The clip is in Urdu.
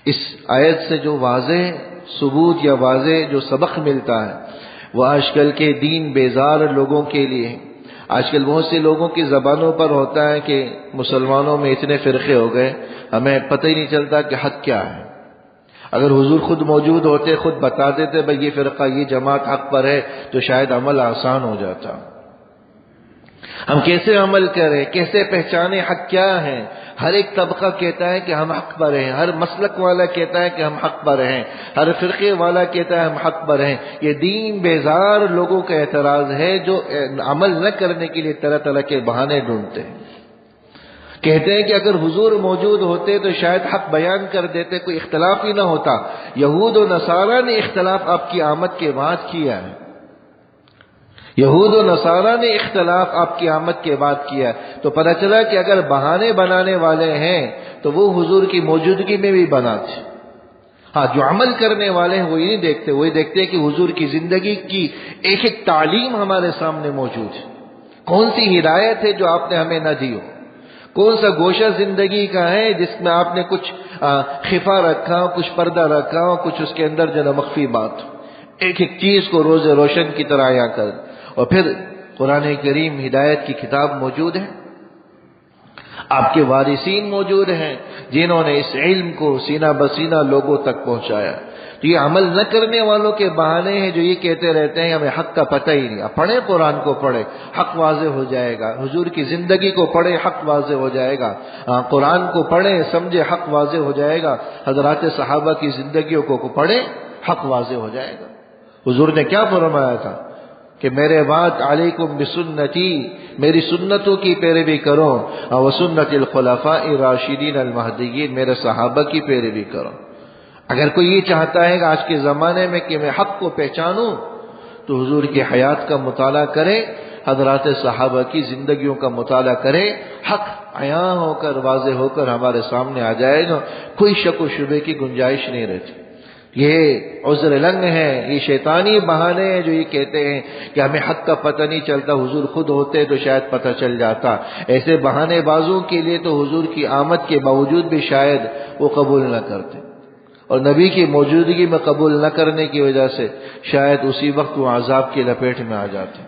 اس آیت سے جو واضح ثبوت یا واضح جو سبق ملتا ہے وہ آج کل کے دین بیزار لوگوں کے لیے ہے۔ آج کل بہت سے لوگوں کی زبانوں پر ہوتا ہے کہ مسلمانوں میں اتنے فرقے ہو گئے، ہمیں پتہ ہی نہیں چلتا کہ حق کیا ہے۔ اگر حضور خود موجود ہوتے، خود بتا دیتے بھئی یہ فرقہ یہ جماعت حق پر ہے، تو شاید عمل آسان ہو جاتا۔ ہم کیسے عمل کریں، کیسے پہچانے حق کیا ہے؟ ہر ایک طبقہ کہتا ہے کہ ہم حق پر ہیں، ہر مسلک والا کہتا ہے کہ ہم حق پر ہیں، ہر فرقے والا کہتا ہے ہم حق پر ہیں۔ یہ دین بیزار لوگوں کا اعتراض ہے جو عمل نہ کرنے کے لیے طرح طرح کے بہانے ڈھونڈتے ہیں۔ کہتے ہیں کہ اگر حضور موجود ہوتے تو شاید حق بیان کر دیتے، کوئی اختلاف ہی نہ ہوتا۔ یہود و نصارہ نے اختلاف آپ کی آمد کے بعد کیا ہے، یہود و نصارہ نے اختلاف آپ کی آمد کے بعد کیا ہے، تو پتہ چلا کہ اگر بہانے بنانے والے ہیں تو وہ حضور کی موجودگی میں بھی بناتے۔ ہاں، جو عمل کرنے والے ہیں وہی نہیں دیکھتے، وہی دیکھتے کہ حضور کی زندگی کی ایک ایک تعلیم ہمارے سامنے موجود ہے۔ کون سی ہدایت ہے جو آپ نے ہمیں نہ دی ہو؟ کون سا گوشہ زندگی کا ہے جس میں آپ نے کچھ خفا رکھا ہو، کچھ پردہ رکھا ہو، کچھ اس کے اندر جو مخفی بات ہو؟ ایک ایک چیز کو روز روشن کی طرح عیاں کر۔ اور پھر قرآن کریم ہدایت کی کتاب موجود ہے، آپ کے وارثین موجود ہیں جنہوں نے اس علم کو سینہ بسینہ لوگوں تک پہنچایا۔ تو یہ عمل نہ کرنے والوں کے بہانے ہیں جو یہ کہتے رہتے ہیں ہمیں حق کا پتہ ہی نہیں۔ آپ پڑھیں، قرآن کو پڑھیں، حق واضح ہو جائے گا۔ حضور کی زندگی کو پڑھیں، حق واضح ہو جائے گا۔ قرآن کو پڑھیں، سمجھے، حق واضح ہو جائے گا۔ حضرات صحابہ کی زندگیوں کو پڑھیں، حق واضح ہو جائے گا۔ حضور نے کیا فرمایا تھا کہ میرے بعد علیکم بسنتی، میری سنتوں کی پیروی کرو، اور سنت الخلفاء الراشدین المہدیین، میرے صحابہ کی پیروی کرو۔ اگر کوئی یہ چاہتا ہے کہ آج کے زمانے میں کہ میں حق کو پہچانوں تو حضور کی حیات کا مطالعہ کرے، حضرات صحابہ کی زندگیوں کا مطالعہ کرے، حق عیاں ہو کر واضح ہو کر ہمارے سامنے آ جائے گا، کوئی شک و شبے کی گنجائش نہیں رہتی۔ یہ عذر لنگ ہے، یہ شیطانی بہانے ہیں جو یہ کہتے ہیں کہ ہمیں حق کا پتہ نہیں چلتا، حضور خود ہوتے تو شاید پتہ چل جاتا۔ ایسے بہانے بازوں کے لیے تو حضور کی آمد کے باوجود بھی شاید وہ قبول نہ کرتے، اور نبی کی موجودگی میں قبول نہ کرنے کی وجہ سے شاید اسی وقت وہ عذاب کی لپیٹ میں آ جاتے۔